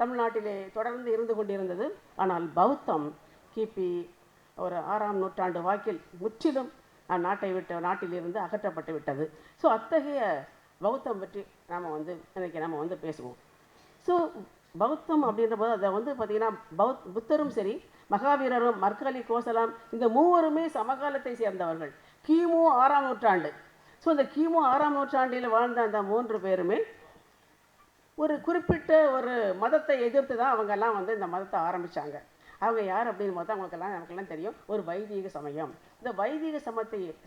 தமிழ்நாட்டிலே தொடர்ந்து இருந்து கொண்டிருந்தது. ஆனால் பௌத்தம் கிபி ஒரு 6ஆம் நூற்றாண்டு வாக்கில் முற்றிலும் நாட்டிலிருந்து அகற்றப்பட்டு விட்டது. ஸோ அத்தகைய பௌத்தம் பற்றி இன்னைக்கு நம்ம பேசுவோம். ஸோ பௌத்தம் அப்படின்ற போது அதை பார்த்திங்கன்னா புத்தரும் சரி, மகாவீரரும், மர்கலி கோசலாம், இந்த மூவருமே சமகாலத்தை சேர்ந்தவர்கள். கிமு 6ஆம் நூற்றாண்டு. ஸோ இந்த கிமு 6ஆம் நூற்றாண்டில் வாழ்ந்த அந்த 3 பேருமே ஒரு குறிப்பிட்ட ஒரு மதத்தை எதிர்த்து தான் அவங்கெல்லாம் இந்த மதத்தை ஆரம்பித்தாங்க. அவங்க யார் அப்படின்னு பார்த்தா நமக்கெல்லாம் தெரியும், ஒரு வைதீக சமயம். இந்த வைதீக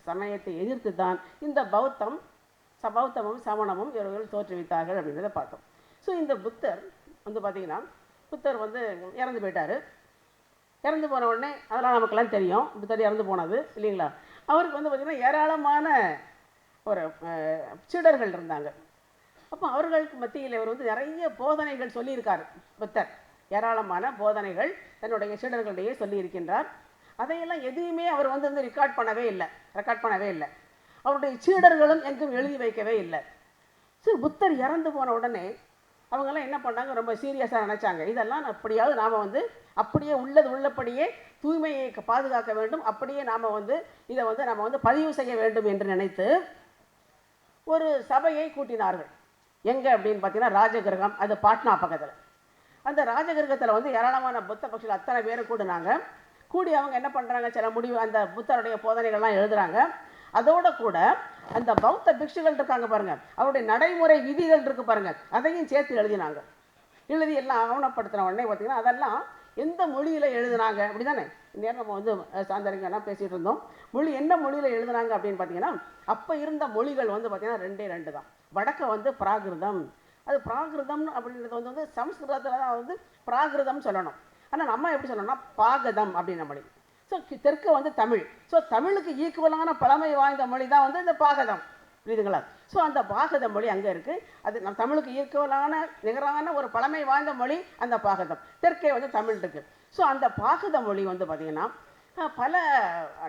சமயத்தை எதிர்த்து தான் இந்த பௌத்தமும் சமணமும் இவர்கள் தோற்றுவித்தார்கள் அப்படின்றத பார்த்தோம். ஸோ இந்த புத்தர் பார்த்திங்கன்னா, புத்தர் இறந்து போயிட்டார். இறந்து போன உடனே அதெல்லாம் நமக்கெல்லாம் தெரியும், புத்தர் இறந்து போனது இல்லைங்களா. அவருக்கு பார்த்திங்கன்னா ஏராளமான ஒரு சீடர்கள் இருந்தாங்க. அப்போ அவர்களுக்கு மத்தியில் இவர் நிறைய போதனைகள் சொல்லியிருக்கார். புத்தர் ஏராளமான போதனைகள் தன்னுடைய சீடர்களிடையே சொல்லியிருக்கின்றார். அதையெல்லாம் எதையுமே அவர் ரெக்கார்ட் பண்ணவே இல்லை. அவருடைய சீடர்களும் எங்கும் எழுதி வைக்கவே இல்லை. ஸோ புத்தர் இறந்து போன உடனே அவங்கெல்லாம் என்ன பண்ணாங்க, ரொம்ப சீரியஸாக நினச்சாங்க, இதெல்லாம் அப்படியாவது நாம் அப்படியே உள்ளபடியே தூய்மையை பாதுகாக்க வேண்டும், அப்படியே நாம் இதை நம்ம பதிவு செய்ய வேண்டும் என்று நினைத்து ஒரு சபையை கூட்டினார்கள். எங்கே அப்படின்னு பார்த்தீங்கன்னா ராஜகிரகம், அது பாட்னா பக்கத்தில். அந்த ராஜகிரகத்தில் ஏராளமான புத்த பக்ஷிகள் அத்தனை பேரும் கூடி அவங்க என்ன பண்ணுறாங்க, சில முடிவு அந்த புத்தருடைய போதனைகள்லாம் எழுதுகிறாங்க. அதோடு கூட அந்த பௌத்த பிக்ஷுகள் இருக்காங்க பாருங்கள், அவருடைய நடைமுறை விதிகள் இருக்குது பாருங்கள், அதையும் சேர்த்து எழுதினாங்க. எழுதி எல்லாம் ஆவணப்படுத்தின உடனே பார்த்திங்கன்னா அதெல்லாம் எந்த மொழியில் எழுதுனாங்க அப்படி தானே நேரம் நம்ம சாந்தரிங்கெல்லாம் பேசிகிட்டு இருந்தோம். என்ன மொழியில் எழுதுனாங்க அப்படின்னு பார்த்தீங்கன்னா, அப்போ இருந்த மொழிகள் பார்த்திங்கன்னா 2 தான். வடக்க பிராகிருதம், அது பிராகிருதம் அப்படின்றது சம்ஸ்கிருதத்தில் தான் பிராகிருதம் சொல்லணும். ஆனால் நம்ம எப்படி சொல்லணும்னா பாகதம் அப்படின்ற மொழி. ஸோ தெற்கு தமிழ். ஸோ தமிழுக்கு ஈக்குவலான பழமை வாய்ந்த மொழி தான் இந்த பாகதம், புரியுதுங்களா. ஸோ அந்த பாகத மொழி அங்கே இருக்குது. அது நம்ம தமிழுக்கு ஈக்குவலான நிகரான ஒரு பழமை வாய்ந்த மொழி அந்த பாகதம். தெற்கே தமிழ் இருக்குது. ஸோ அந்த பாகத மொழி பார்த்திங்கன்னா பல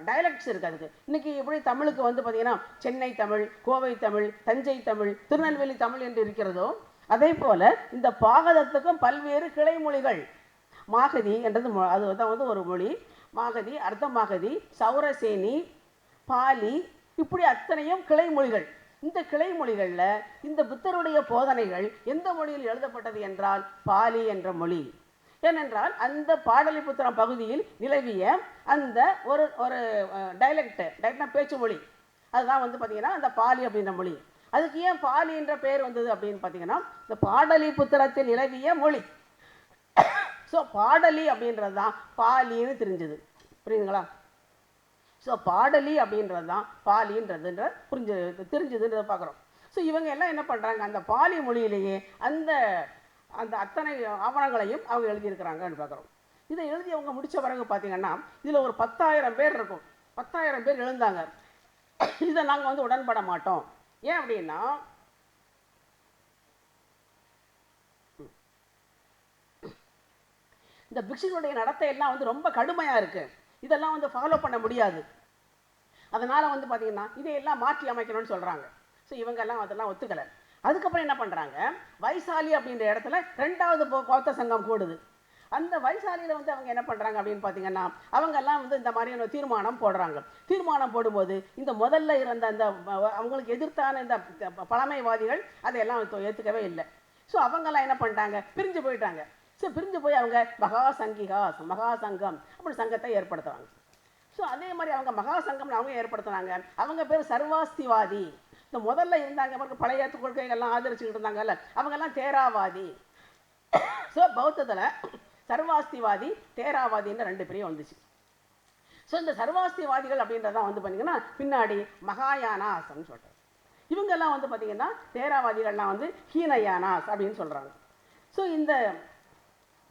டைலக்ட்ஸ் இருக்குது. அதுக்கு இன்றைக்கி எப்படி தமிழுக்கு பார்த்திங்கன்னா சென்னை தமிழ், கோவை தமிழ், தஞ்சை தமிழ், திருநெல்வேலி தமிழ் என்று இருக்கிறதோ, அதே போல் இந்த பாகதத்துக்கும் பல்வேறு கிளை மொழிகள். மாகதி என்றது அது ஒரு மொழி. மாகதி, அர்த்த மாகதி, சௌரசேனி, பாலி, இப்படி அத்தனையும் கிளை மொழிகள். இந்த கிளை மொழிகளில் இந்த புத்தருடைய போதனைகள் எந்த மொழியில் எழுதப்பட்டது என்றால் பாலி என்ற மொழி. ஏனென்றால் அந்த பாடலிபுத்திரம் பகுதியில் நிலவிய அந்த ஒரு டைலக்ட்னா பேச்சு மொழி, அதுதான் பார்த்திங்கன்னா அந்த பாலி அப்படின்ற மொழி. அதுக்கு ஏன் பாலி என்ற பெயர் வந்தது அப்படின்னு பார்த்தீங்கன்னா, இந்த பாடலிபுத்திரத்தில் நிலவிய மொழி. ஸோ பாடலி அப்படின்றது தான் பாலின்னு தெரிஞ்சுது, புரியுதுங்களா. ஸோ பாடலி அப்படின்றது தான் பாலின்றதுன்ற தெரிஞ்சுதுன்றதை பார்க்குறோம். ஸோ இவங்க எல்லாம் என்ன பண்ணுறாங்க, அந்த பாலி மொழியிலேயே அந்த அந்த அத்தனை ஆவணங்களையும் அவங்க எழுதியிருக்கிறாங்கன்னு பார்க்குறோம். இதை எழுதி அவங்க முடித்த பிறகு பார்த்தீங்கன்னா இதில் ஒரு 10,000 பேர் இருக்கும். 10,000 பேர் எழுந்தாங்க. இதை நாங்கள் உடன்பட மாட்டோம். ஏன் அப்படின்னா, இந்த பிக்ஷுகளுடைய நடத்தை எல்லாம் ரொம்ப கடுமையாக இருக்குது. இதெல்லாம் ஃபாலோ பண்ண முடியாது. அதனால் பார்த்தீங்கன்னா இதையெல்லாம் மாற்றி அமைக்கணும்னு சொல்கிறாங்க. ஸோ இவங்கெல்லாம் அதெல்லாம் ஒத்துக்கலை. அதுக்கப்புறம் என்ன பண்ணுறாங்க, வைசாலி அப்படின்ற இடத்துல 2வது பௌத்த சங்கம் கூடுது. அந்த வைசாலியில் அவங்க என்ன பண்ணுறாங்க அப்படின்னு பார்த்தீங்கன்னா, அவங்கெல்லாம் இந்த மாதிரியான தீர்மானம் போடுறாங்க. தீர்மானம் போடும்போது இந்த முதல்ல இருந்த அந்த அவங்களுக்கு எதிர்த்தான இந்த பழமைவாதிகள் அதையெல்லாம் ஏற்றுக்கவே இல்லை. ஸோ அவங்கெல்லாம் என்ன பண்ணிட்டாங்க, பிரிஞ்சு போயிட்டாங்க. ஸோ பிரிஞ்சு போய் அவங்க மகா சங்கம் அப்படி சங்கத்தை ஏற்படுத்துகிறாங்க. ஸோ அதே மாதிரி அவங்க மகா சங்கம்னு அவங்க ஏற்படுத்துனாங்க. அவங்க பேர் சர்வாஸ்திவாதி. இந்த முதல்ல இருந்தாங்க அவங்களுக்கு பழைய கொள்கைகள்லாம் ஆதரிச்சுக்கிட்டு இருந்தாங்கல்ல, அவங்கெல்லாம் தேராவாதி. ஸோ பௌத்தத்தில் சர்வாஸ்திவாதி, தேராவாதின்னு 2 பிரிவு வந்துச்சு. ஸோ இந்த சர்வாஸ்திவாதிகள் அப்படின்றதான் பார்த்தீங்கன்னா பின்னாடி மகாயானாஸ்ன்னு சொல்கிறாங்க. இவங்கெல்லாம் பார்த்தீங்கன்னா தேராவாதிகள்லாம் ஹீனயானாஸ் அப்படின்னு சொல்கிறாங்க. ஸோ இந்த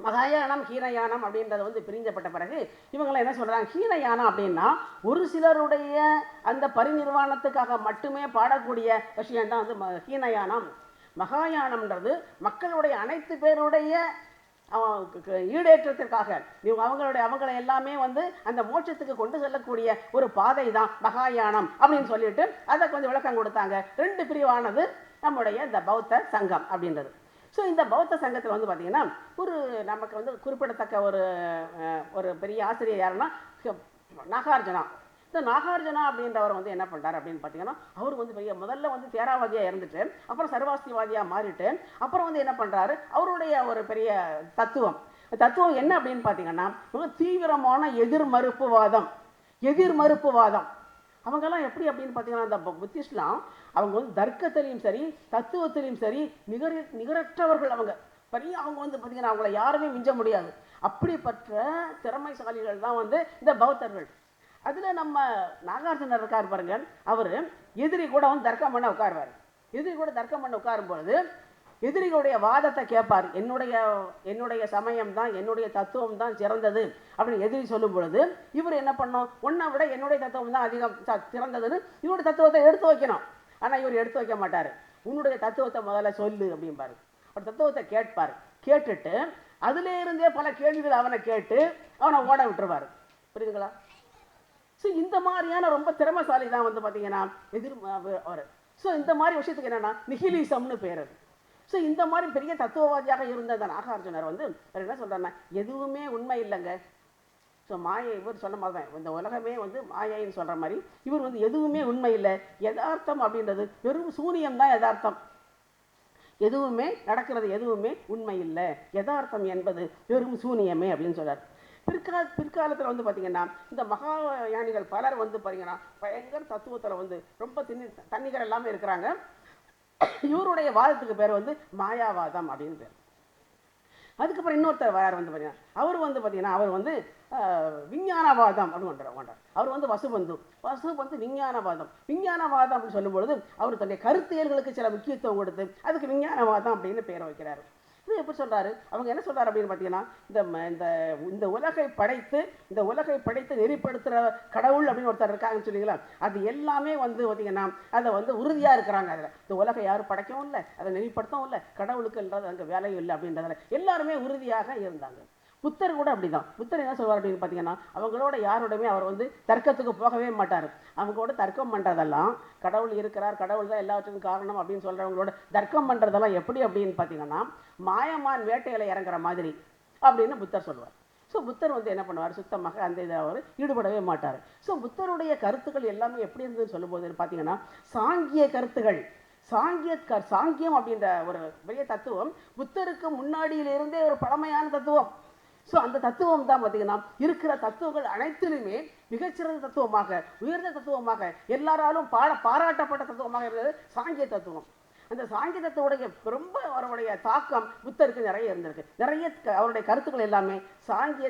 மகாயானம் ஹீனயானம் அப்படின்றது பிரிஞ்சப்பட்ட பிறகு இவங்களாம் என்ன சொல்கிறாங்க, ஹீனயானம் அப்படின்னா ஒரு சிலருடைய அந்த பரிநிர்வாணத்துக்காக மட்டுமே பாடக்கூடிய விஷயம்தான் ஹீனயானம். மகாயானம்ன்றது மக்களுடைய அனைத்து பேருடைய ஈடேற்றத்திற்காக அவங்களை எல்லாமே அந்த மோட்சத்துக்கு கொண்டு செல்லக்கூடிய ஒரு பாதை தான் மகாயானம் அப்படின்னு சொல்லிட்டு அதை கொஞ்சம் விளக்கம் கொடுத்தாங்க. 2 பிரிவானது நம்முடைய இந்த பௌத்த சங்கம் அப்படின்றது. ஸோ இந்த பௌத்த சங்கத்தில் வந்து பார்த்திங்கன்னா ஒரு நமக்கு வந்து குறிப்பிடத்தக்க ஒரு ஒரு பெரிய ஆசிரியர் யாருன்னா நாகார்ஜுனா. இந்த நாகார்ஜுனா அப்படின்றவர் வந்து என்ன பண்ணுறாரு அப்படின்னு பார்த்தீங்கன்னா, அவர் வந்து பெரிய முதல்ல வந்து தேராவாதியாக இருந்துட்டு அப்புறம் சர்வாஸ்திவாதியாக மாறிட்டு அப்புறம் வந்து என்ன பண்ணுறாரு, அவருடைய ஒரு பெரிய தத்துவம் என்ன அப்படின்னு பார்த்தீங்கன்னா, தீவிரமான எதிர்மறுப்புவாதம். அவங்கெல்லாம் எப்படி அப்படின்னு பார்த்தீங்கன்னா, இந்த புத்திஸ்ட்லாம் அவங்க வந்து தர்க்கத்திலையும் சரி தத்துவத்திலையும் சரி நிகரற்றவர்கள். அவங்க வந்து பார்த்தீங்கன்னா அவங்கள யாருமே மிஞ்ச முடியாது. அப்படிப்பட்ட திறமைசாலிகள் தான் வந்து இந்த பௌத்தர்கள். அதில் நம்ம நாகார்ஜுனர் இருக்கார் பாருங்க, அவர் எதிரி கூட வந்து தர்க்கம் பண்ண உட்காருவார். உட்காரும்பொழுது எதிரிகளுடைய வாதத்தை கேட்பார். என்னுடைய சமயம் தான், என்னுடைய தத்துவம் தான் சிறந்தது அப்படின்னு எதிரி சொல்லும் பொழுது இவர் என்ன பண்ணோம், ஒன்றை விட என்னுடைய தத்துவம் தான் அதிகம் சிறந்ததுன்னு இவருடைய தத்துவத்தை எடுத்து வைக்கணும். ஆனால் இவர் எடுத்து வைக்க மாட்டார். உன்னுடைய தத்துவத்தை முதல்ல சொல்லு அப்படிம்பாரு. அவர் தத்துவத்தை கேட்பார். கேட்டுட்டு அதிலிருந்தே பல கேள்விகள் அவனை கேட்டு அவனை ஓட விட்டுருவார். புரியுதுங்களா? ஸோ இந்த மாதிரியான ரொம்ப திறமைசாலி தான் வந்து பார்த்தீங்கன்னா அவர். ஸோ இந்த மாதிரி விஷயத்துக்கு என்னென்னா நிஹிலிசம்னு பேர் அது. ஸோ இந்த மாதிரி பெரிய தத்துவவாதியாக இருந்த அந்த நாகார்ஜுனர் வந்து அவர் என்ன சொல்கிறாருன்னா, எதுவுமே உண்மை இல்லைங்க. ஸோ மாயை, இவர் சொன்ன மாதிரி தான் இந்த உலகமே வந்து மாயைன்னு சொல்கிற மாதிரி இவர் வந்து எதுவுமே உண்மை இல்லை, யதார்த்தம் அப்படின்றது வெறும் சூனியம் தான் யதார்த்தம். எதுவுமே நடக்கிறது எதுவுமே உண்மை இல்லை, யதார்த்தம் என்பது வெறும் சூனியமே அப்படின்னு சொல்கிறார். பிற்காலத்தில் வந்து பார்த்திங்கன்னா இந்த மகா யானிகள் பலர் வந்து பார்த்தீங்கன்னா பயங்கர தத்துவத்தில் வந்து ரொம்ப தன்னிகர் எல்லாமே இருக்கிறாங்க. இவருடைய வாதத்துக்கு பேர் வந்து மாயாவாதம் அப்படின்னு பேர். அதுக்கப்புறம் இன்னொருத்தர் வரார் வந்து பார்த்தீங்கன்னா, அவர் வந்து பார்த்தீங்கன்னா அவர் வந்து விஞ்ஞானவாதம் அப்படின்னு கொண்டார். அவர் வந்து வசுபந்து விஞ்ஞானவாதம் அப்படின்னு சொல்லும்பொழுது அவர் தன்னுடைய கருத்தியல்களுக்கு சில முக்கியத்துவம் கொடுத்து அதுக்கு விஞ்ஞானவாதம் அப்படின்னு பேர் வைக்கிறார். இது எப்படி சொல்கிறாரு, அவங்க என்ன சொல்கிறார் அப்படின்னு பார்த்தீங்கன்னா, இந்த உலகை படைத்து நெறிப்படுத்துகிற கடவுள் அப்படின்னு ஒருத்தர் இருக்காங்கன்னு சொன்னீங்களா, அது எல்லாமே வந்து பார்த்தீங்கன்னா அதை வந்து உறுதியாக இருக்கிறாங்க. அதில் இந்த உலகை யாரும் படைக்கவும் இல்லை, அதை நெறிப்படுத்தவும் இல்லை, கடவுளுக்குன்றது அங்கே வேலையும் இல்லை அப்படின்றதில் எல்லாருமே உறுதியாக இருந்தாங்க. புத்தர் கூட அப்படிதான். புத்தர் என்ன சொல்வார் அப்படின்னு பார்த்தீங்கன்னா, அவங்களோட யாரோடையுமே அவர் வந்து தர்க்கத்துக்கு போகவே மாட்டார். அவங்களோட தர்க்கம் பண்ணுறதெல்லாம் கடவுள் இருக்கிறார், கடவுள் தான் எல்லாத்துக்கும் காரணம் அப்படின்னு சொல்கிறவங்களோட தர்க்கம் பண்ணுறதெல்லாம் எப்படி அப்படின்னு பார்த்தீங்கன்னா மாயமான் வேட்டையில் இறங்குற மாதிரி அப்படின்னு புத்தர் சொல்லுவார். ஸோ புத்தர் வந்து என்ன பண்ணுவார், சுத்தமாக அந்த இதை அவர் ஈடுபடவே மாட்டார். ஸோ புத்தருடைய கருத்துக்கள் எல்லாமே எப்படி இருந்ததுன்னு சொல்லும்போது பார்த்தீங்கன்னா சாங்கிய கருத்துகள். சாங்கியம் அப்படின்ற ஒரு பெரிய தத்துவம் புத்தருக்கு முன்னாடியிலிருந்தே ஒரு பழமையான தத்துவம். ஸோ அந்த தத்துவம் தான் பார்த்தீங்கன்னா இருக்கிற தத்துவங்கள் அனைத்திலுமே மிகச்சிறந்த தத்துவமாக, உயர்ந்த தத்துவமாக, எல்லாராலும் பாராட்டப்பட்ட தத்துவமாக இருந்தது சாங்கிய தத்துவம். அந்த சாங்கிய தத்துவடைய ரொம்ப அவருடைய தாக்கம் புத்தருக்கு நிறைய இருந்திருக்கு. நிறைய அவருடைய கருத்துக்கள் எல்லாமே சாங்கிய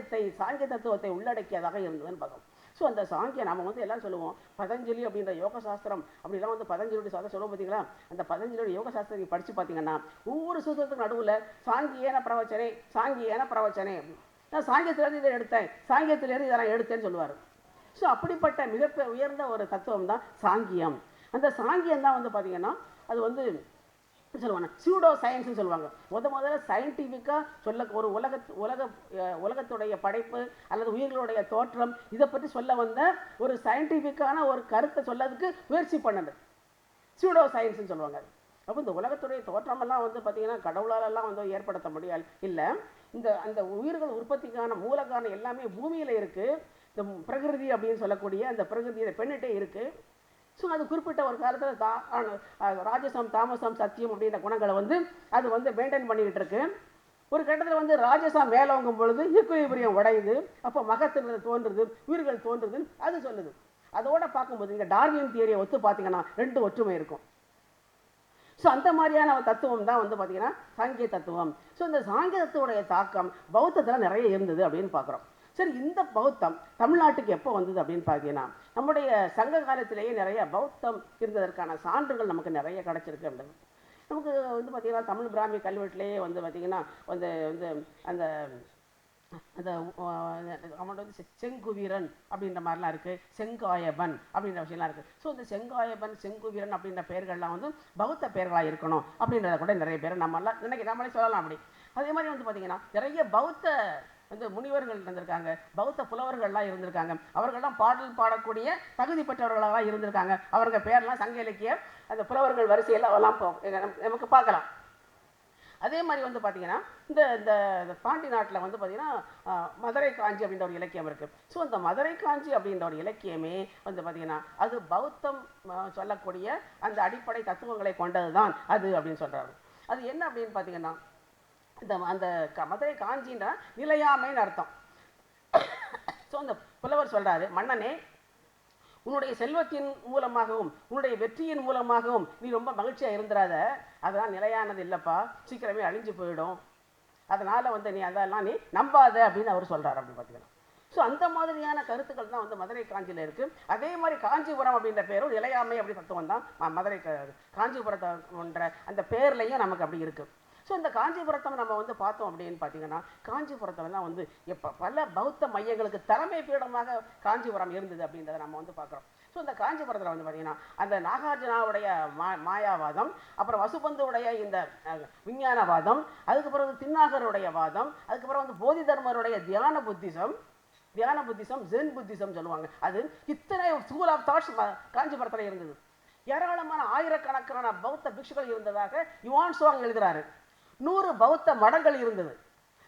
தத்துவத்தை உள்ளடக்கியதாக இருந்ததுன்னு பார்க்கணும். ஸோ அந்த சாங்கியம் நம்ம வந்து எல்லாம் சொல்லுவோம், பதஞ்சலி அப்படின்ற யோக சாஸ்திரம் அப்படிலாம் வந்து பதஞ்சலியுடைய சாஸ்திரம் சொல்லுவோம் பார்த்தீங்களா. அந்த பதஞ்சலியோட யோக சாஸ்திரத்தை படித்து பார்த்தீங்கன்னா ஒவ்வொரு சூத்திரத்துக்கு நடுவில் சாங்கியேன பிரவச்சனை நான் சாங்கியத்திலேருந்து இதை எடுத்தேன், சாங்கியத்திலேருந்து இதை நான் எடுத்தேன்னு சொல்லுவார். ஸோ அப்படிப்பட்ட மிக உயர்ந்த ஒரு தத்துவம் தான் சாங்கியம். அந்த சாங்கியம் தான் வந்து பார்த்தீங்கன்னா அது வந்து சொல்லுவாங்க சூடோ சயின்ஸ்னு சொல்லுவாங்க. முதல்ல சயின்டிஃபிக்காக சொல்ல ஒரு உலகத்துடைய படைப்பு அல்லது உயிர்களுடைய தோற்றம் இதை பற்றி சொல்ல வந்த ஒரு சயின்டிஃபிக்கான ஒரு கருத்தை சொல்லதுக்கு முயற்சி பண்ணது சூடோ சயின்ஸ்னு சொல்லுவாங்க. அப்போ இந்த உலகத்துடைய தோற்றமெல்லாம் வந்து பார்த்திங்கன்னா கடவுளாலெல்லாம் வந்து ஏற்படுத்த முடியாது இல்லை. அந்த உயிர்கள் உற்பத்திக்கான மூலக்கான எல்லாமே பூமியில் இருக்குது. இந்த பிரகிருதி அப்படின்னு சொல்லக்கூடிய அந்த பிரகிருதியை பெண்ணிட்டே இருக்குது. ஸோ அது குறிப்பிட்ட ஒரு காலத்தில் ராஜசம் தாமசம் சத்தியம் அப்படின்ற குணங்களை வந்து அது வந்து மெயின்டைன் பண்ணிக்கிட்டு இருக்கு. ஒரு கட்டத்தில் வந்து ராஜசம் மேலோங்கும் பொழுது ஈக்குலிபிரியம் உடையுது. அப்போ மகத்திலிருந்து தோன்றுது, உயிர்கள் தோன்றுதுன்னு அது சொல்லுது. அதோட பார்க்கும்போது இங்கே டார்வின் தியரியை ஒத்து பார்த்தீங்கன்னா 2 ஒற்றுமை இருக்கும். ஸோ அந்த மாதிரியான தத்துவம் தான் வந்து பார்த்தீங்கன்னா சாங்கிய தத்துவம். ஸோ இந்த சாங்கிய தத்துவோடைய தாக்கம் பௌத்தத்தில் நிறைய இருந்தது அப்படின்னு பார்க்குறோம். சரி, இந்த பௌத்தம் தமிழ்நாட்டுக்கு எப்போ வந்தது அப்படின்னு பார்த்தீங்கன்னா நம்முடைய சங்க காலத்திலேயே நிறைய பௌத்தம் இருந்ததற்கான சான்றுகள் நமக்கு நிறைய கிடச்சிருக்கு. அப்படின்னு நமக்கு வந்து பார்த்திங்கன்னா தமிழ் பிராமி கல்வெட்டிலேயே வந்து பார்த்திங்கன்னா வந்து வந்து அந்த அந்த அவனோட வந்து செங்குவீரன் அப்படின்ற மாதிரிலாம் இருக்குது, செங்காயபன் அப்படின்ற விஷயம்லாம் இருக்குது. ஸோ இந்த செங்காயபன் செங்குவீரன் அப்படின்ற பெயர்கள்லாம் வந்து பௌத்த பெயர்களாக இருக்கணும் அப்படின்றத கூட நிறைய பேர் நம்மளே சொல்லலாம். அப்படி அதே மாதிரி வந்து பார்த்திங்கன்னா நிறைய பௌத்த வந்து முனிவர்கள் இருந்திருக்காங்க, பௌத்த புலவர்கள்லாம் இருந்திருக்காங்க. அவர்கள்லாம் பாடல் பாடக்கூடிய தகுதி பெற்றவர்களாக இருந்திருக்காங்க. அவர்கள் பேரெல்லாம் சங்க இலக்கிய அந்த புலவர்கள் வரிசையில் அவெல்லாம் நமக்கு பார்க்கலாம். அதே மாதிரி வந்து பார்த்தீங்கன்னா இந்த இந்த பாண்டி நாட்டில் வந்து பார்த்தீங்கன்னா மதுரை காஞ்சி அப்படின்ற ஒரு இலக்கியம் இருக்குது. ஸோ இந்த மதுரை காஞ்சி அப்படின்ற ஒரு இலக்கியமே வந்து பார்த்தீங்கன்னா அது பௌத்தம் சொல்லக்கூடிய அந்த அடிப்படை தத்துவங்களை கொண்டது தான் அது அப்படின்னு சொல்கிறாரு. அது என்ன அப்படின்னு பார்த்தீங்கன்னா இந்த அந்த மதுரை காஞ்சின்னா நிலையாமைன்னு அர்த்தம். ஸோ அந்த புலவர் சொல்கிறாரு, மன்னனே உன்னுடைய செல்வத்தின் மூலமாகவும் உன்னுடைய வெற்றியின் மூலமாகவும் நீ ரொம்ப மகிழ்ச்சியாக இருந்துடாத, அதெல்லாம் நிலையானது இல்லைப்பா, சீக்கிரமே அழிஞ்சு போயிடும், அதனால் வந்து நீ அதெல்லாம் நீ நம்பாத அப்படின்னு அவர் சொல்கிறார் அப்படின்னு பார்த்தீங்கன்னா. ஸோ அந்த மாதிரியான கருத்துக்கள் தான் வந்து மதுரை காஞ்சியில் இருக்குது. அதே மாதிரி காஞ்சிபுரம் அப்படின்ற பேரும் நிலையாமை அப்படி தத்துவம் தான் மதுரை காஞ்சிபுரத்தோன்ற அந்த பேர்லையும் நமக்கு அப்படி இருக்குது. ஸோ இந்த காஞ்சிபுரத்தை நம்ம வந்து பார்த்தோம் அப்படின்னு பார்த்தீங்கன்னா காஞ்சிபுரத்துலலாம் வந்து எப்போ பல பௌத்த மையங்களுக்கு தலைமை பீடமாக காஞ்சிபுரம் இருந்தது அப்படின்றத நம்ம வந்து பார்க்குறோம். ஸோ இந்த காஞ்சிபுரத்தில் வந்து பார்த்தீங்கன்னா அந்த நாகார்ஜுனாவுடைய மாயாவாதம், அப்புறம் வசுபந்துடைய இந்த விஞ்ஞானவாதம், அதுக்கப்புறம் வந்து தின்னாகருடைய வாதம், அதுக்கப்புறம் வந்து போதி தர்மருடைய தியான புத்திசம் ஜென் புத்திசம் சொல்லுவாங்க. அது இத்தனை ஸ்கூல் ஆஃப் தாட்ஸ் காஞ்சிபுரத்தில் இருந்தது. ஏராளமான ஆயிரக்கணக்கான பௌத்த பிக்ஷுகள் இருந்ததாக யுவான் சுவாங் எழுதுறாரு. 100 பௌத்த மடங்கள் இருந்தது,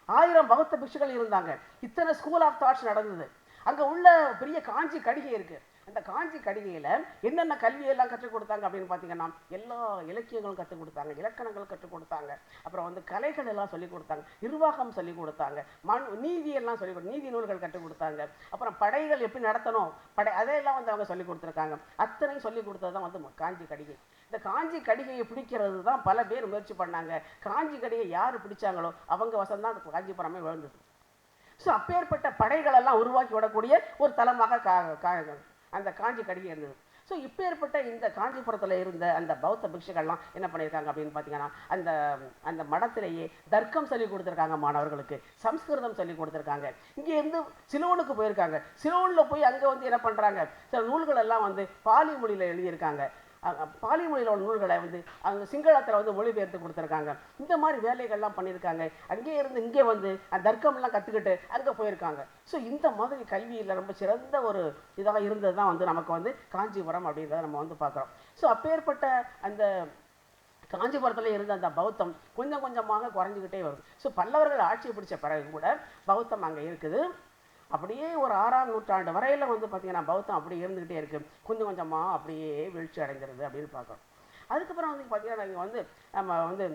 1000 பௌத்த பிக்ஷுகள் இருந்தாங்க. இத்தனை ஸ்கூல் ஆஃப் தாட்ஸ் நடந்தது. அங்கே உள்ள பெரிய காஞ்சி கடிகை இருக்குது. அந்த காஞ்சி கடிகையில் என்னென்ன கல்வியெல்லாம் கற்றுக் கொடுத்தாங்க அப்படின்னு பார்த்தீங்கன்னா எல்லா இலக்கியங்களும் கற்றுக் கொடுத்தாங்க, இலக்கணங்கள் கற்றுக் கொடுத்தாங்க, அப்புறம் வந்து கலைகள் எல்லாம் சொல்லிக் கொடுத்தாங்க, நிர்வாகம் சொல்லிக் கொடுத்தாங்க, நீதியெல்லாம் நீதி நூல்கள் கற்றுக் கொடுத்தாங்க, அப்புறம் படைகள் எப்படி நடத்தணும் அதையெல்லாம் வந்து அவங்க சொல்லிக் கொடுத்துருக்காங்க. அத்தனையும் சொல்லிக் கொடுத்தது தான் வந்து காஞ்சி கடிகை. இந்த காஞ்சி கடிகையை பிடிக்கிறது தான் பல பேர் முயற்சி பண்ணாங்க. காஞ்சி கடிகை யார் பிடிச்சாங்களோ அவங்க வசந்தான் அந்த காஞ்சிபுரமே விழுந்தது. ஸோ அப்பேற்பட்ட படைகளெல்லாம் உருவாக்கி விடக்கூடிய ஒரு தலமாக அந்த காஞ்சி கடிகை இருந்தது. ஸோ இப்பேற்பட்ட இந்த காஞ்சிபுரத்தில் இருந்த அந்த பௌத்த பிக்ஷுக்கள்லாம் என்ன பண்ணியிருக்காங்க அப்படின்னு பார்த்தீங்கன்னா அந்த அந்த மடத்திலேயே தர்க்கம் சொல்லிக் கொடுத்துருக்காங்க, மாணவர்களுக்கு சம்ஸ்கிருதம் சொல்லிக் கொடுத்துருக்காங்க. இங்கே இருந்து சிலோனுக்கு போயிருக்காங்க. சிலோனில் போய் அங்கே வந்து என்ன பண்ணுறாங்க, சில நூல்கள் எல்லாம் வந்து பாலி மொழியில் எழுதியிருக்காங்க. பாலி மொழியில் உள்ள நூல்களை வந்து அந்த சிங்களத்தில் வந்து மொழிபெயர்த்து கொடுத்துருக்காங்க. இந்த மாதிரி வேலைகள்லாம் பண்ணியிருக்காங்க. அங்கே இருந்து இங்கே வந்து அந்த தர்க்கம்லாம் கற்றுக்கிட்டு அங்கே போயிருக்காங்க. ஸோ இந்த மாதிரி கல்வியில் ரொம்ப சிறந்த ஒரு இதாக இருந்தது தான் வந்து நமக்கு வந்து காஞ்சிபுரம் அப்படின்றத நம்ம வந்து பார்க்குறோம். ஸோ அப்பேற்பட்ட அந்த காஞ்சிபுரத்தில் இருந்த அந்த பௌத்தம் கொஞ்சம் கொஞ்சமாக குறைஞ்சிக்கிட்டே வருது. ஸோ பல்லவர்கள் ஆட்சி பிடிச்ச பிறகு கூட பௌத்தம் அங்கே இருக்குது. அப்படியே ஒரு 6ஆம் நூற்றாண்டு வரையில் வந்து பார்த்திங்கன்னா பௌத்தம் அப்படியே இருந்துக்கிட்டே இருக்குது. கொஞ்சம் கொஞ்சமாக அப்படியே வீழ்ச்சி அடைஞ்சிருது அப்படின்னு பார்க்குறோம். அதுக்கப்புறம் வந்து பார்த்திங்கன்னா இங்கே வந்து நம்ம வந்து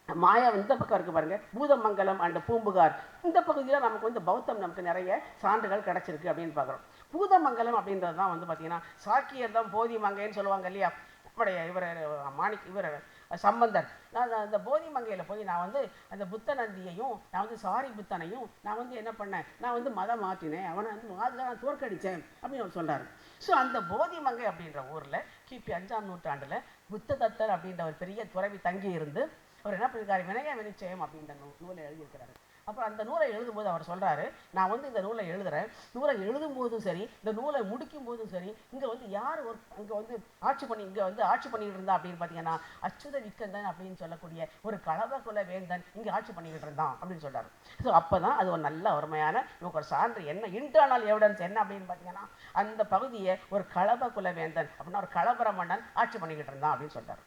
மாயா இந்த பக்கம் இருக்குது பாருங்கள், பூதமங்கலம் அண்ட் பூம்புகார், இந்த பகுதியில் நமக்கு வந்து பௌத்தம் நமக்கு நிறைய சான்றுகள் கிடச்சிருக்கு அப்படின்னு பார்க்குறோம். பூதமங்கலம் அப்படின்றது தான் வந்து பார்த்திங்கன்னா சாக்கியர் தான் போதி மங்கைன்னு சொல்லுவாங்க இல்லையா, இவர் சம்பந்தர். நான் அந்த போதி மங்கையில் போய் நான் வந்து அந்த புத்த நந்தியையும் நான் வந்து சாரி புத்தனையும் நான் வந்து என்ன பண்ணேன், நான் வந்து மதம் மாற்றினேன், அவனை வந்து அதில் நான் தோற்கடித்தேன் அப்படின்னு அவர் சொல்கிறார். ஸோ அந்த போதி மங்கை அப்படின்ற ஊரில் கிபி 5ஆம் நூற்றாண்டில் புத்ததத்தர் அப்படின்ற ஒரு பெரிய துறவி தங்கி இருந்து அவர் என்ன பண்ணியிருக்காரு, வினய வினிச்சயம் அப்படின்ற நூலை எழுதியிருக்கிறாரு. அப்புறம் அந்த நூலை எழுதும்போது அவர் சொல்கிறாரு, நான் வந்து இந்த நூலை எழுதுகிறேன், நூலை எழுதும்போதும் சரி இந்த நூலை முடிக்கும் போதும் சரி இங்கே வந்து யார் இங்கே வந்து ஆட்சி பண்ணிக்கிட்டு இருந்தா அப்படின்னு பார்த்தீங்கன்னா அச்சுத விக்கந்தன் அப்படின்னு சொல்லக்கூடிய ஒரு கலவ குல வேந்தன் இங்கே ஆட்சி பண்ணிக்கிட்டு இருந்தான் அப்படின்னு சொல்கிறார். ஸோ அப்போ தான் அது ஒரு நல்ல அருமையான நமக்கு ஒரு சான்று என்ன இன்டர்னல் எவிடன்ஸ் என்ன அப்படின்னு பார்த்தீங்கன்னா அந்த பகுதியை ஒரு கலவ குல வேந்தன் அப்படின்னா ஒரு கலவர மன்னன் ஆட்சி பண்ணிக்கிட்டு இருந்தான் அப்படின்னு சொல்கிறார்.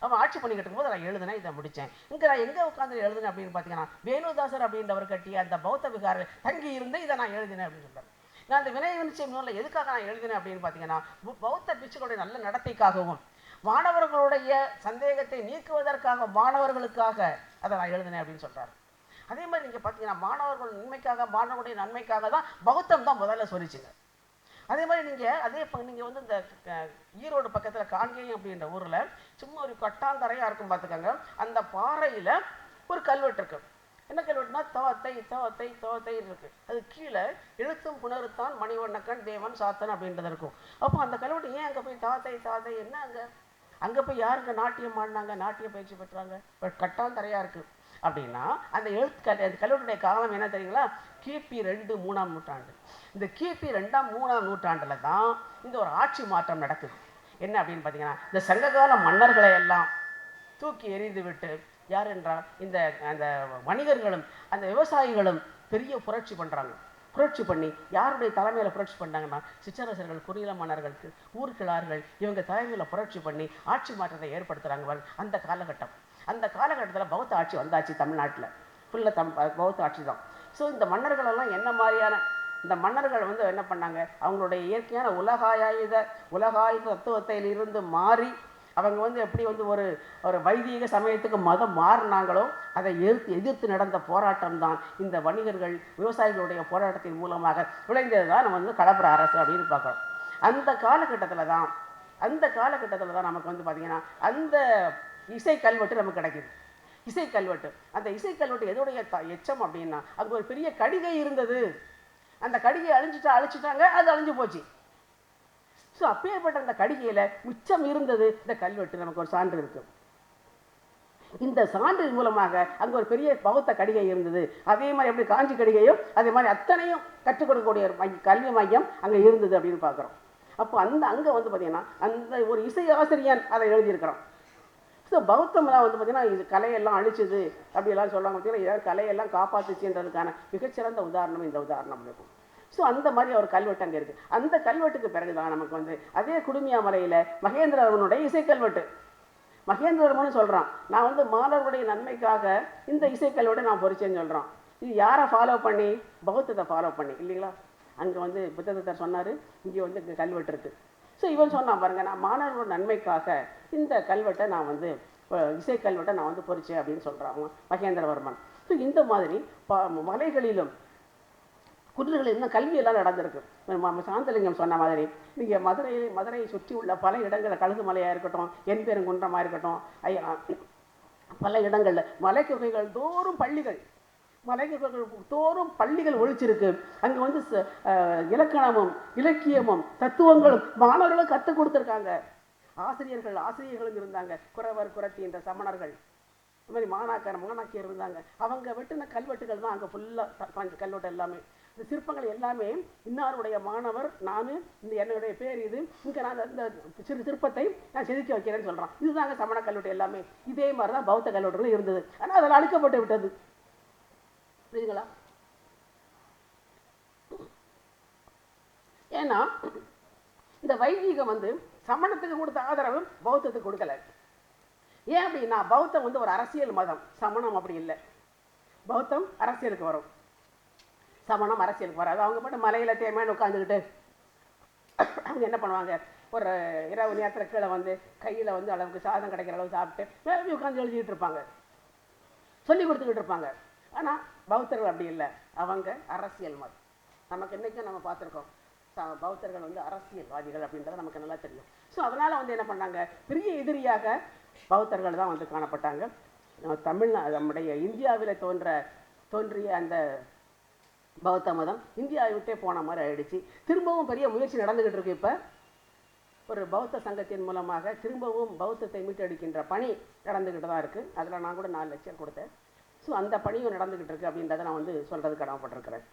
அவன் ஆட்சி பண்ணிக்கிட்டு இருக்கும்போது நான் எழுதினேன், இதை முடித்தேன். இங்கே நான் எங்கே உட்காந்து எழுதுனேன் அப்படின்னு பார்த்தீங்கன்னா வேணுதாசர் அப்படின்றவர் கட்டிய அந்த பௌத்த விகார தங்கி இருந்து இதை நான் எழுதினேன் அப்படின்னு சொல்கிறார். நான் அந்த வினய வினிச்சயம் நூலில் எதுக்காக நான் எழுதினேன் அப்படின்னு பார்த்தீங்கன்னா பௌத்த பிட்சுகளுடைய நல்ல நடத்தைக்காகவும் மாணவர்களுடைய சந்தேகத்தை நீக்குவதற்காக மாணவர்களுக்காக அதை நான் எழுதினேன் அப்படின்னு சொல்கிறார். அதே மாதிரி நீங்கள் பார்த்தீங்கன்னா மாணவர்கள் நன்மைக்காக மாணவர்களுடைய நன்மைக்காக தான் பௌத்தம் தான் முதல்ல சொல்லிச்சுங்க. அதே மாதிரி நீங்கள் வந்து இந்த ஈரோடு பக்கத்தில் காங்கேயம் அப்படின்ற ஊரில் சும்மா ஒரு கட்டாந்தரையாக இருக்கும் பார்த்துக்கோங்க. அந்த பாறையில் ஒரு கல்வெட்டு இருக்குது. என்ன கல்வெட்டுனா தவத்தை இருக்குது. அது கீழே எழுத்தும் புணருத்தான் மணிவண்ணக்கன் தேவன் சாத்தன் அப்படின்றது இருக்கும். அப்போ அந்த கல்வெட்டு ஏன் அங்கே போய் தவத்தை என்ன அங்கே போய் யாருங்க நாட்டியம் ஆடினாங்க, நாட்டிய பயிற்சி பெற்றாங்க, கட்டாந்தரையாக இருக்குது அப்படின்னா அந்த கல்வெட்டுடைய காலம் என்ன தெரியுங்களா, கிபி 2-3ஆம் நூற்றாண்டு. இந்த கிபி 2-3ஆம் நூற்றாண்டில் தான் இந்த ஒரு ஆட்சி மாற்றம் நடக்குது. என்ன அப்படின்னு பார்த்தீங்கன்னா இந்த சங்ககால மன்னர்களை எல்லாம் தூக்கி எறிந்து விட்டு யார் என்றால் இந்த அந்த வணிகர்களும் அந்த விவசாயிகளும் பெரிய புரட்சி பண்ணுறாங்க. புரட்சி பண்ணி யாருடைய தலைமையில் புரட்சி பண்ணாங்கன்னா சிற்றரசர்கள், குறுநில மன்னர்கள், ஊர்கிழார்கள் இவங்க தலைமையில் புரட்சி பண்ணி ஆட்சி மாற்றத்தை ஏற்படுத்துகிறாங்க. அந்த காலகட்டத்தில் பௌத்த ஆட்சி வந்தாச்சு தமிழ்நாட்டில். ஃபுல்லாக பௌத்த ஆட்சி தான். ஸோ இந்த மன்னர்களெல்லாம் என்ன மாதிரியான இந்த மன்னர்கள் வந்து என்ன பண்ணாங்க, அவங்களுடைய இயற்கையான உலகாயுத தத்துவத்திலிருந்து மாறி அவங்க வந்து எப்படி வந்து ஒரு வைதீக சமயத்துக்கு மதம் மாறினாங்களோ அதை எதிர்த்து நடந்த போராட்டம் தான் இந்த வணிகர்கள், விவசாயிகளுடைய போராட்டத்தின் மூலமாக விளைந்தது தான் நம்ம வந்து களப்பிர அரசு அப்படின்னு பார்க்குறோம். அந்த காலகட்டத்தில் தான் நமக்கு வந்து பார்த்திங்கன்னா அந்த இசை கல்வெட்டு நமக்கு கிடைக்குது. இசை கல்வெட்டு, அந்த இசை கல்வெட்டு எதோடைய எச்சம் அப்படின்னா, அங்கே ஒரு பெரிய கடிகை இருந்தது. அந்த கடிகையை அழிச்சிட்டாங்க, அது அழிஞ்சு போச்சு. ஸோ அப்பேற்பட்ட அந்த கடிகையில் மிச்சம் இருந்தது இந்த கல்வெட்டு. நமக்கு ஒரு சான்று இருக்கு. இந்த சான்றின் மூலமாக அங்கே ஒரு பெரிய பௌத்த கடிகை இருந்தது. அதே மாதிரி எப்படி காஞ்சி கடிகையும் அதே மாதிரி அத்தனையும் கற்றுக் கொடுக்கக்கூடிய ஒரு கல்வி மையம் அங்கே இருந்தது அப்படின்னு பார்க்குறோம். அப்போ அங்கே வந்து பார்த்திங்கன்னா அந்த ஒரு இசை ஆசிரியன் அதை எழுதியிருக்கிறோம். ஸோ பௌத்தம்லாம் வந்து பார்த்திங்கன்னா இது கலையெல்லாம் அழிச்சுது அப்படியெல்லாம் சொல்லுவாங்க. பார்த்திங்கன்னா ஏதாவது கலையெல்லாம் காப்பாற்றுச்சுன்றதுக்கான மிகச்சிறந்த உதாரணம் இந்த உதாரணம் இருக்கும். ஸோ அந்த மாதிரி ஒரு கல்வெட்டு அங்கே இருக்குது. அந்த கல்வெட்டுக்கு பிறகு தான் நமக்கு வந்து அதே குடுமியாமலையில் மகேந்திரவர்மனுடைய இசைக்கல்வெட்டு. மகேந்திரவர்மன் சொல்கிறான், நான் வந்து மாணவர்களுடைய நன்மைக்காக இந்த இசைக்கல்வெட்டை நான் பொறிச்சேன்னு சொல்கிறான். இது யாரை ஃபாலோ பண்ணி? பௌத்தத்தை ஃபாலோ பண்ணி இல்லைங்களா? அங்கே வந்து புத்தகத்தர் சொன்னார், இங்கே வந்து இங்கே கல்வெட்டு இருக்குது. ஸோ இவன் சொன்னான் பாருங்க, நான் மாணவர்களோட நன்மைக்காக இந்த கல்வெட்டை நான் வந்து இசைக்கல்வெட்டை நான் வந்து பொறிச்சேன் அப்படின்னு சொல்கிறான் மகேந்திரவர்மன். ஸோ இந்த மாதிரி மலைகளிலும் குன்றுகளில் இன்னும் கல்வியெல்லாம் நடந்திருக்கு. சாந்தலிங்கம் சொன்ன மாதிரி நீங்கள் மதுரையை சுற்றி உள்ள பல இடங்களில் கழுகு மலையாக இருக்கட்டும், என்பெருங்குன்றமாக இருக்கட்டும், பல இடங்களில் மலைக்குகைகள் தோறும் பள்ளிகள் ஒழிச்சிருக்கு. அங்கே வந்து இலக்கணமும் இலக்கியமும் தத்துவங்களும் மாணவர்களும் கற்றுக் கொடுத்துருக்காங்க. ஆசிரியர்களும் இருந்தாங்க. குறவர் குறத்தி என்ற சமணர்கள், இந்த மாதிரி மாணாக்கியர் இருந்தாங்க. அவங்க வெட்டின கல்வெட்டுகள் தான் அங்கே ஃபுல்லாக கல்வெட்டு எல்லாமே. இந்த சிற்பங்கள் எல்லாமே இன்னாருடைய மாணவர், நான் இந்த என்னுடைய பேர் இது, இங்கே நான் இந்த சிறு சிற்பத்தை நான் செதுக்கி வைக்கிறேன்னு சொல்கிறான். இதுதாங்க சமண கல்வெட்டு எல்லாமே. இதே மாதிரி தான் பௌத்த கல்வெட்டுகளும் இருந்தது. ஆனால் அதில் அழிக்கப்பட்டு விட்டது. புரியுதுங்களா? ஏன்னா இந்த வைதீகம் வந்து சமணத்துக்கு கொடுத்த ஆதரவு பௌத்தத்துக்கு கொடுக்கல. ஏன் அப்படின்னா பௌத்தம் வந்து ஒரு அரசியல் மதம், சமணம் அப்படி இல்லை. பௌத்தம் அரசியலுக்கு வரும், சமணம் அரசியலுக்கு வராது. அவங்க மட்டும் மலையில் தேமையான உட்காந்துக்கிட்டு அவங்க என்ன பண்ணுவாங்க, ஒரு இரவு நேரத்தில் கீழே வந்து கையில் வந்து அளவுக்கு சாதம் கிடைக்கிற அளவு சாப்பிட்டு உட்காந்து எழுதிக்கிட்டு இருப்பாங்க, சொல்லி கொடுத்துக்கிட்டு இருப்பாங்க. ஆனால் பௌத்தர்கள் அப்படி இல்லை, அவங்க அரசியல் மதம். நமக்கு இன்றைக்கும் நம்ம பார்த்துருக்கோம், பௌத்தர்கள் வந்து அரசியல்வாதிகள் அப்படின்றது நமக்கு நல்லா தெரியும். ஸோ அதனால் வந்து என்ன பண்ணாங்க, பெரிய எதிரியாக பௌத்தர்கள் தான் வந்து காணப்பட்டாங்க. நம்முடைய இந்தியாவில் தோன்றிய அந்த பௌத்த மதம் இந்தியாவை விட்டே போன மாதிரி ஆயிடுச்சு. திரும்பவும் பெரிய முயற்சி நடந்துகிட்டு இருக்கு. இப்போ ஒரு பௌத்த சங்கத்தின் மூலமாக திரும்பவும் பௌத்தத்தை மீட்டெடுக்கின்ற பணி நடந்துக்கிட்டு தான் இருக்குது. அதில் நான் கூட 4 லட்சம் கொடுத்தேன். ஸோ அந்த பணியும் நடந்துக்கிட்டு இருக்குது அப்படின்றத நான் வந்து சொல்கிறது கடமைப்பட்டிருக்கிறேன்.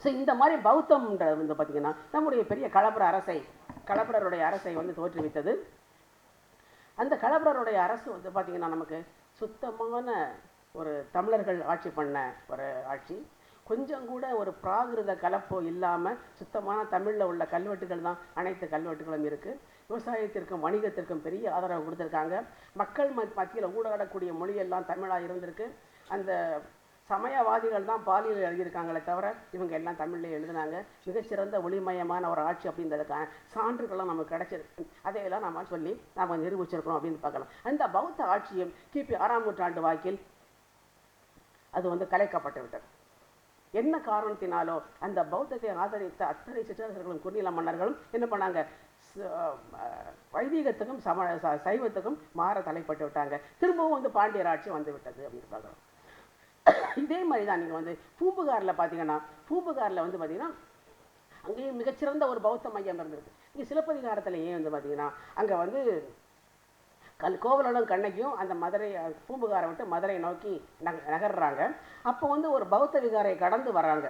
ஸோ இந்த மாதிரி பௌத்தம்ன்றது வந்து பார்த்திங்கன்னா நம்முடைய பெரிய களப்பிரருடைய அரசை வந்து தோற்றுவித்தது. அந்த களப்பிரருடைய அரசு வந்து பார்த்திங்கன்னா நமக்கு சுத்தமான ஒரு தமிழர்கள் ஆட்சி பண்ண ஒரு ஆட்சி. கொஞ்சம் கூட ஒரு பிராகிருத கலப்போ இல்லாமல் சுத்தமான தமிழில் உள்ள கல்வெட்டுகள் தான் அனைத்து கல்வெட்டுகளும் இருக்குது. விவசாயத்திற்கும் வணிகத்திற்கும் பெரிய ஆதரவு கொடுத்துருக்காங்க. மக்கள் மத்தியில் ஊடாடக்கூடிய மொழியெல்லாம் தமிழாக இருந்திருக்கு. அந்த சமயவாதிகள் தான் பாலியல் எழுதியிருக்காங்களே தவிர இவங்க எல்லாம் தமிழில் எழுதினாங்க. மிகச்சிறந்த ஒளிமயமான ஒரு ஆட்சி அப்படின்றதுக்கான சான்றுகள்லாம் நமக்கு கிடைச்சிருக்கு. அதையெல்லாம் நம்ம சொல்லி நாம் நிரூபிச்சிருக்கிறோம் அப்படின்னு பார்க்கலாம். அந்த பௌத்த ஆட்சியும் கிபி 6ஆம் நூற்றாண்டு வாக்கில் அது வந்து கலைக்கப்பட்டு விட்டது. என்ன காரணத்தினாலோ அந்த பௌத்தத்தை ஆதரித்த அத்தனை சிற்றரசர்களும் குறுநில மன்னர்களும் என்ன பண்ணாங்க, வைதீகத்துக்கும் சைவத்துக்கும் மாற தலைப்பட்டு விட்டாங்க. திரும்பவும் வந்து பாண்டியர் ஆட்சி வந்து விட்டது அப்படின்னு பார்க்குறோம். இதே மாதிரி தான் நீங்கள் வந்து பூம்புகாரில் பார்த்தீங்கன்னா, பூம்புகாரில் வந்து பார்த்தீங்கன்னா அங்கேயும் மிகச்சிறந்த ஒரு பௌத்த மையம் இருந்திருக்கு. இங்கே சிலப்பதிகாரத்திலேயே வந்து பார்த்தீங்கன்னா அங்கே வந்து கோவலனும் கண்ணகியும் அந்த பூம்புகாரை விட்டு மதுரை நோக்கி நகர்றாங்க. அப்போ வந்து ஒரு பௌத்த விகாரை கடந்து வர்றாங்க.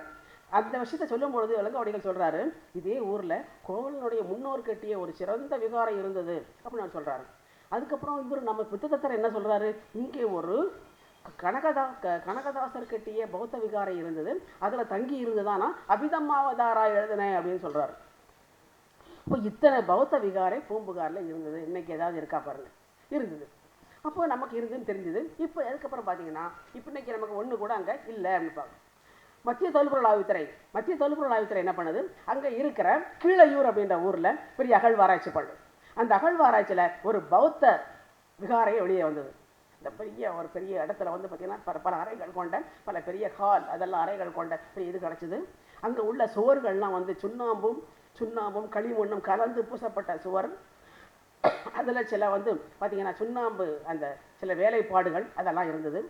அந்த விஷயத்தை சொல்லும்பொழுது இளங்கோவடிகள் சொல்கிறாரு, இதே ஊரில் கோவலனுடைய முன்னோர் கட்டிய ஒரு சிறந்த விகாரை இருந்தது அப்படின்னு சொல்கிறாரு. அதுக்கப்புறம் இவர் நம்ம புத்தகத்தர் என்ன சொல்கிறாரு, இங்கே ஒரு கனகதாசர் கட்டிய பௌத்த விகாரை இருந்தது, அதில் தங்கி இருந்துதானா அபிதம்மாவதாரா எழுதினேன் அப்படின்னு சொல்கிறார். இப்போ இத்தனை பௌத்த விகாரை பூம்புகாரில் இருந்தது. இன்னைக்கு ஏதாவது இருக்கா பாருங்க, இருந்தது. அப்போ நமக்கு இருந்துன்னு தெரிஞ்சுது. இப்போ அதுக்கப்புறம் பார்த்தீங்கன்னா இப்போ இன்னைக்கு நமக்கு ஒன்று கூட அங்கே இல்லை அப்படின்னு பார்க்கணும். மத்திய தொல்பொருள் ஆய்வுத்துறை என்ன பண்ணுது, அங்கே இருக்கிற கீழையூர் அப்படின்ற ஊரில் பெரிய அகழ்வாராய்ச்சி பண்ணுது. அந்த அகழ்வாராய்ச்சியில் ஒரு பௌத்த விகாரையை வெளியே வந்தது. இந்த ஒரு பெரிய இடத்துல வந்து பார்த்திங்கன்னா பல அறைகள் கொண்ட பல பெரிய ஹால், அதெல்லாம் அறைகள் கொண்ட பெரிய இது கிடச்சிது. அங்கே உள்ள சுவர்கள்லாம் வந்து சுண்ணாம்பும் களிமண்ணும் கலந்து பூசப்பட்ட சுவர். அதில் சில வந்து பார்த்திங்கன்னா சுண்ணாம்பு அந்த சில வேலைப்பாடுகள் அதெல்லாம் இருந்தது.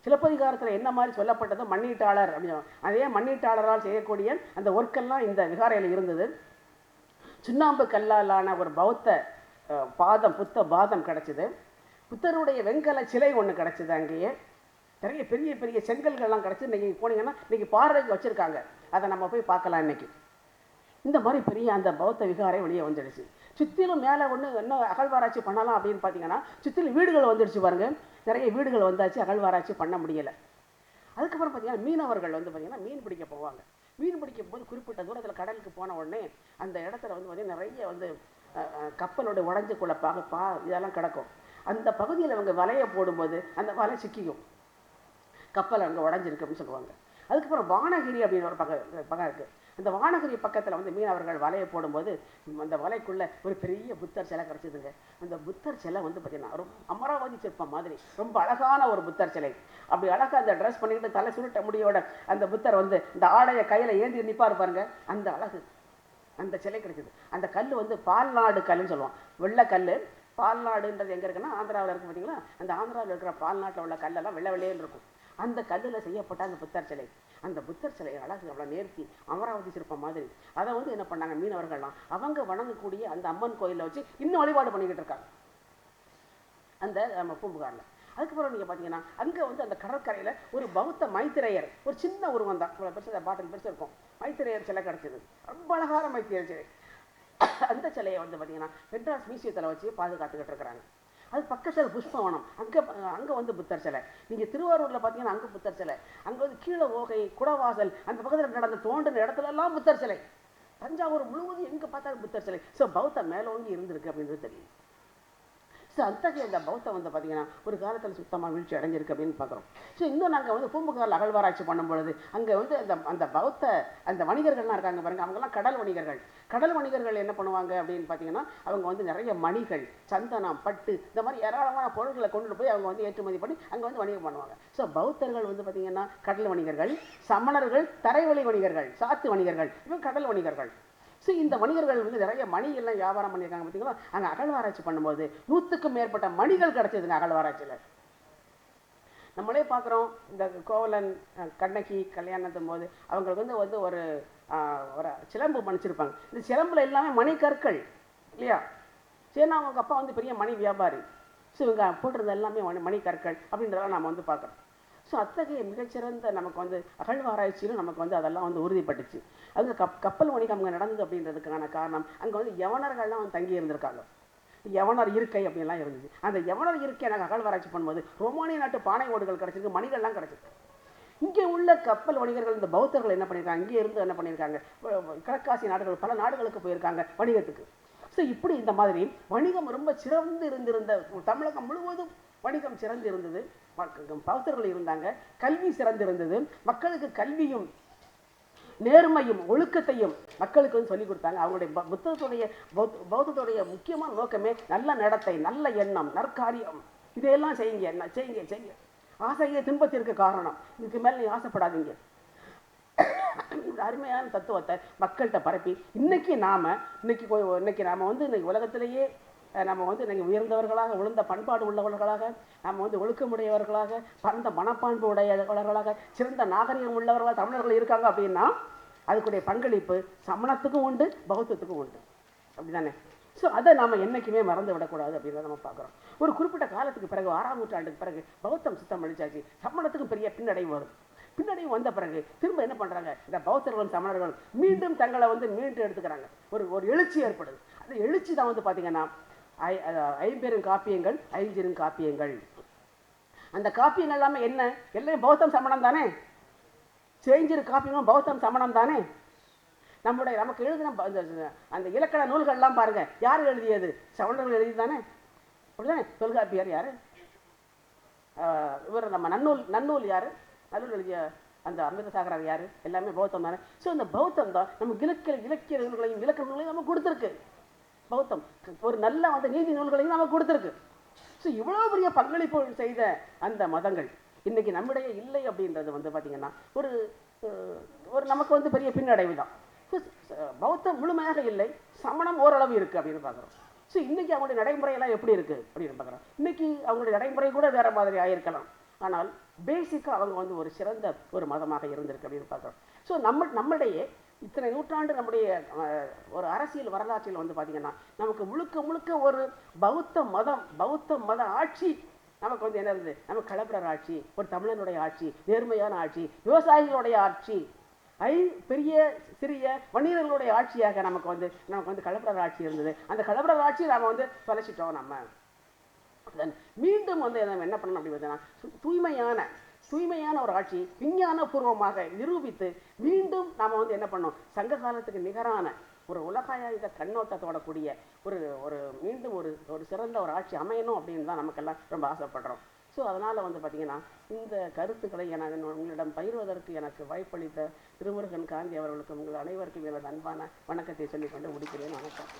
சிலப்பதிகாரத்தில் என்ன மாதிரி சொல்லப்பட்டதோ மண்ணீட்டாளர் அப்படின்னு, அதே மண்ணீட்டாளரால் செய்யக்கூடிய அந்த ஒர்க்கெல்லாம் இந்த விகாரையில் இருந்தது. சுண்ணாம்பு கல்லாலான ஒரு பௌத்த புத்த பாதம் கிடச்சிது. புத்தருடைய வெண்கல சிலை ஒன்று கிடச்சிது. அங்கேயே நிறைய பெரிய பெரிய செங்கல்கள்லாம் கிடச்சி. இன்றைக்கி போனீங்கன்னா இன்றைக்கி பார்வைக்கு வச்சுருக்காங்க, அதை நம்ம போய் பார்க்கலாம். இன்றைக்கி இந்த மாதிரி பெரிய அந்த பௌத்த விகாரை வெளியே வந்துடுச்சு. சுற்றிலும் மேலே ஒன்று என்ன அகழ்வாராய்ச்சி பண்ணலாம் அப்படின்னு பார்த்தீங்கன்னா சுற்றிலும் வீடுகள் வந்துடுச்சு பாருங்கள். நிறைய வீடுகள் வந்தாச்சு, அகழ்வாராய்ச்சி பண்ண முடியலை. அதுக்கப்புறம் பார்த்தீங்கன்னா மீனவர்கள் வந்து பார்த்திங்கன்னா மீன் பிடிக்க போவாங்க. மீன் பிடிக்கும் போது குறிப்பிட்ட தூரத்தில் கடலுக்கு போன உடனே அந்த இடத்துல வந்து பார்த்திங்கன்னா நிறைய வந்து கப்பலோட உடஞ்சி குழப்பாக இதெல்லாம் கிடக்கும். அந்த பகுதியில் அவங்க வலையை போடும்போது அந்த வலை சிக்கிக்கும், கப்பல் அங்கே உடஞ்சிருக்கு அப்படின்னு சொல்லுவாங்க. அதுக்கப்புறம் வானகிரி அப்படின்னு ஒரு பக்கம் இருக்குது. அந்த வானகிரி பக்கத்தில் வந்து மீனவர்கள் வலையை போடும்போது அந்த வலைக்குள்ளே ஒரு பெரிய புத்தர் சிலை கிடச்சிதுங்க. அந்த புத்தர் சிலை வந்து பார்த்திங்கன்னா ரொம்ப அமராவதி சிற்பம் மாதிரி ரொம்ப அழகான ஒரு புத்தர் சிலை. அப்படி அழகாக அந்த ட்ரெஸ் பண்ணிக்கிட்டு தலை சுருட்ட முடியோட அந்த புத்தர் வந்து இந்த ஆடையை கையில் ஏந்தி நிற்பார் பாருங்க, அந்த அழகு அந்த சிலை கிடைச்சிது. அந்த கல் வந்து பால்நாடு கல்லுன்னு சொல்லுவோம். வெள்ளைக்கல். பால்நாடுன்றது எங்கே இருக்குன்னா ஆந்திராவில் இருக்குது பார்த்தீங்களா. அந்த ஆந்திராவில் இருக்கிற பால்நாட்டில் உள்ள கல்லெல்லாம் வெள்ளை வெள்ளையன்னு இருக்கும். அந்த கல்லில் செய்யப்பட்ட அந்த புத்தர் சிலை, அந்த புத்தர் சிலை அழகு அவ்வளோ நேர்த்தி அமராவதி சிற்பம் மாதிரி. அதை வந்து என்ன பண்ணாங்க மீனவர்கள்லாம் அவங்க வணங்கக்கூடிய அந்த அம்மன் கோயிலில் வச்சு இன்னும் வழிபாடு பண்ணிக்கிட்டு இருக்காங்க அந்த நம்ம பூம்புகாரில். அதுக்கப்புறம் நீங்கள் பார்த்தீங்கன்னா அங்கே வந்து அந்த கடற்கரையில் ஒரு பௌத்த மைத்திரேயர், ஒரு சின்ன உருவம் தான், இவ்வளோ பெருசு பாட்டில் பெருசு இருக்கும், மைத்திரேயர் சிலை கிடச்சிது. ரொம்ப அழகான மைத்திரேயர் சிலை. அந்த சிலையை வந்து பார்த்திங்கன்னா மெட்ராஸ் மியூசியத்தில் வச்சு பாதுகாத்துக்கிட்டு இருக்கிறாங்க. அது பக்கத்தில் புஷ்பவனம், அங்கே வந்து புத்தர் சிலை. நீங்கள் திருவாரூரில் பார்த்தீங்கன்னா அங்கே புத்தர் சிலை. அங்கே வந்து கீழே ஓகை குடவாசல் அந்த பக்கத்தில் நடந்த தோண்டின இடத்துலலாம் புத்தர் சிலை. தஞ்சாவூர் முழுவதும் எங்கே பார்த்தாலும் புத்தர் சிலை. ஸோ பௌத்தம் மேலோங்கி இருந்திருக்கு அப்படின்றது தெரியும். ஸோ அத்தகைய இந்த பௌத்தம் வந்து பார்த்திங்கன்னா ஒரு காலத்தில் சுத்தமாக வீழ்ச்சி அடைஞ்சிருக்கு அப்படின்னு பார்க்குறோம். ஸோ இன்னும் நாங்கள் வந்து பூம்புகாரில் அகழ்வாராய்ச்சி பண்ணும்பொழுது அங்கே வந்து அந்த பௌத்த அந்த வணிகர்கள்லாம் இருக்காங்க பாருங்கள், அவங்கெல்லாம் கடல் வணிகர்கள் என்ன பண்ணுவாங்க அப்படின்னு பார்த்தீங்கன்னா அவங்க வந்து நிறைய மணிகள், சந்தனம், பட்டு இந்த மாதிரி ஏராளமான பொருட்களை கொண்டுட்டு போய் அவங்க வந்து ஏற்றுமதி பண்ணி அங்கே வந்து வணிகம் பண்ணுவாங்க. ஸோ பௌத்தர்கள் வந்து பார்த்திங்கன்னா கடல் வணிகர்கள், சமணர்கள் தரைவழி வணிகர்கள், சாத்து வணிகர்கள், இவங்க கடல் வணிகர்கள். ஸோ இந்த வணிகர்கள் வந்து நிறைய மணிகள்லாம் வியாபாரம் பண்ணியிருக்காங்க பார்த்தீங்களா. அங்கே அகழ்வாராய்ச்சி பண்ணும்போது 100க்கும் மேற்பட்ட மணிகள் கிடச்சிதுங்க அகழ்வாராய்ச்சியில். நம்மளே பார்க்குறோம், இந்த கோவலன் கண்ணகி கல்யாணத்தும் போது அவங்களுக்கு வந்து ஒரு சிலம்பு மணிச்சிருப்பாங்க. இந்த சிலம்பில் எல்லாமே மணிக்கற்கள் இல்லையா. சரினா அவங்க அப்பா வந்து பெரிய மணி வியாபாரி. ஸோ இவங்க போட்டிருந்த எல்லாமே மணிக்கற்கள் அப்படின்றதெல்லாம் நம்ம வந்து பார்க்குறோம். ஸோ அத்தகைய மிகச்சிறந்த நமக்கு வந்து அகழ்வாராய்ச்சியிலும் நமக்கு வந்து அதெல்லாம் வந்து உறுதிப்பட்டுச்சு. அது கப்பல் வணிகம் அங்கே நடந்தது அப்படின்றதுக்கான காரணம் அங்கே வந்து யவனர்கள்லாம் வந்து தங்கி இருந்திருக்காங்க. யவனர் இருக்கை அப்படின்லாம் இருந்துச்சு. அந்த யவனர் இருக்கை நாங்கள் அகழ்வாராய்ச்சி பண்ணும்போது ரோமானிய நாட்டு பானை ஓடுகள் கிடச்சிருக்கு, மணிகள்லாம் கிடச்சிருக்கு. இங்கே உள்ள கப்பல் வணிகர்கள் இந்த பௌத்தர்கள் என்ன பண்ணியிருக்காங்க, இங்கே இருந்து என்ன பண்ணியிருக்காங்க, கிழக்காசிய நாடுகள் பல நாடுகளுக்கு போயிருக்காங்க வணிகத்துக்கு. ஸோ இப்படி இந்த மாதிரி வணிகம் ரொம்ப சிறந்து இருந்திருந்த தமிழகம் முழுவதும் வணிகம் சிறந்து இருந்தது, பௌத்தர்கள் இருந்தாங்க, கல்வி சிறந்து இருந்தது, மக்களுக்கு கல்வியும் நேர்மையும் ஒழுக்கத்தையும் மக்களுக்கு வந்து சொல்லிக் கொடுத்தாங்க. அவங்களுடைய பௌத்தத்துடைய முக்கியமான நோக்கமே நல்ல நடத்தை, நல்ல எண்ணம், நற்காரியம், இதையெல்லாம் செய்யுங்க. ஆசையே துன்பத்திற்கு காரணம், இதுக்கு மேலே நீ ஆசைப்படாதீங்க. அருமையான தத்துவத்தை மக்கள்கிட்ட பரப்பி இன்னைக்கு நாம் வந்து இன்னைக்கு உலகத்திலேயே நம்ம வந்து இன்னைக்கு உயர்ந்தவர்களாக, உயர்ந்த பண்பாடு உள்ளவர்களாக, நம்ம வந்து ஒழுக்கமுடையவர்களாக, பரந்த மனப்பான்பு உடையவர்களாக, சிறந்த நாகரிகம் உள்ளவர்களாக தமிழர்கள் இருக்காங்க அப்படின்னா அதுக்குடைய பங்களிப்பு சமணத்துக்கும் உண்டு, பௌத்தத்துக்கும் உண்டு. அப்படிதானே? ஸோ அதை நாம் என்றைக்குமே மறந்து விடக்கூடாது அப்படின்றத நம்ம பார்க்குறோம். ஒரு குறிப்பிட்ட காலத்துக்கு பிறகு 6ஆம் நூற்றாண்டுக்கு பிறகு பௌத்தம் சுத்தம் அழிச்சாச்சு. சமணத்துக்கும் பெரிய பின்னடைவு வரும். பின்னடைவு வந்த பிறகு திரும்ப என்ன பண்ணுறாங்க, இந்த பௌத்தர்களும் சமணர்களும் மீண்டும் தங்களை வந்து மீண்டும் எடுத்துக்கிறாங்க. ஒரு எழுச்சி ஏற்படுது. அந்த எழுச்சி தான் வந்து பார்த்திங்கன்னா ஐம்பெருங்காப்பியங்கள், ஐஞ்சிருங்காப்பியங்கள். அந்த காப்பியங்கள் எல்லாமே என்ன? எல்லாம் பௌத்தம் சமணம் தானே. சேஞ்சிரு காப்பியங்களும் பௌத்தம் சமணம் தானே. நமக்கு எழுதின அந்த இலக்கண நூல்கள்லாம் பாருங்க, யார் எழுதியது? சமணர்கள் எழுதி தானே. அப்படிதானே? தொல்காப்பியர் யாரு? இவர் நம்ம நன்னூல் யாரு? நன்னூல் எழுதிய அந்த அமிர்தசாகரர் யாரு? எல்லாமே பௌத்தம் தானே. ஸோ இந்த பௌத்தம் தான் நமக்கு இலக்கிய நூல்களையும் இலக்கண நூல்களையும் நமக்கு கொடுத்துருக்கு. பௌத்தம் ஒரு நல்ல நீதி நூல்களையும் நமக்கு கொடுத்துருக்கு. ஸோ இவ்வளோ பெரிய பங்களிப்பு செய்த அந்த மதங்கள் இன்னைக்கு நம்மிடையே இல்லை அப்படின்றது பார்த்தீங்கன்னா ஒரு நமக்கு பெரிய பின்னடைவு தான். பௌத்தம் முழுமையாக இல்லை, சமணம் ஓரளவு இருக்குது அப்படின்னு பார்க்குறோம். ஸோ இன்றைக்கி அவங்களுடைய நடைமுறையெல்லாம் எப்படி இருக்குது அப்படின்னு பார்க்குறோம். இன்றைக்கி அவங்களுடைய நடைமுறை கூட வேறு மாதிரி ஆகிருக்கலாம், ஆனால் பேசிக்காக அவங்க ஒரு சிறந்த ஒரு மதமாக இருந்திருக்கு அப்படின்னு பார்க்குறோம். ஸோ நம்மளுடைய இத்தனை நூற்றாண்டு நம்முடைய ஒரு அரசியல் வரலாற்றில் பார்த்திங்கன்னா நமக்கு முழுக்க முழுக்க ஒரு பௌத்த மத ஆட்சி நமக்கு என்ன இருந்தது? நமக்கு களப்பிரர் ஆட்சி, ஒரு தமிழனுடைய ஆட்சி, நேர்மையான ஆட்சி, விவசாயிகளுடைய ஆட்சி, பெரிய சிறிய வணிகர்களுடைய ஆட்சியாக நமக்கு களப்பிரர் ஆட்சி இருந்தது. அந்த களப்பிரர் ஆட்சியை நாம் தொலைச்சிட்டோம். நம்ம மீண்டும் நம்ம என்ன பண்ணணும் அப்படி பார்த்தீங்கன்னா தூய்மையான ஒரு ஆட்சி விஞ்ஞான பூர்வமாக நிரூபித்து மீண்டும் நாம் என்ன பண்ணோம்? சங்க காலத்துக்கு நிகரான ஒரு உலகாயுத கண்ணோட்டத்தோட கூடிய ஒரு மீண்டும் ஒரு சிறந்த ஒரு ஆட்சி அமையணும் அப்படின்னு தான் நமக்கெல்லாம் ரொம்ப ஆசைப்படுறோம். ஸோ அதனால் பார்த்திங்கன்னா இந்த கருத்துக்களை உங்களிடம் பகிர்வதற்கு எனக்கு வாய்ப்பளித்த திருமுருகன் காந்தி அவர்களுக்கும் உங்கள் அனைவருக்கும் எனது அன்பான வணக்கத்தை சொல்லிக்கொண்டு முடிக்கிறேன். வணக்கம்.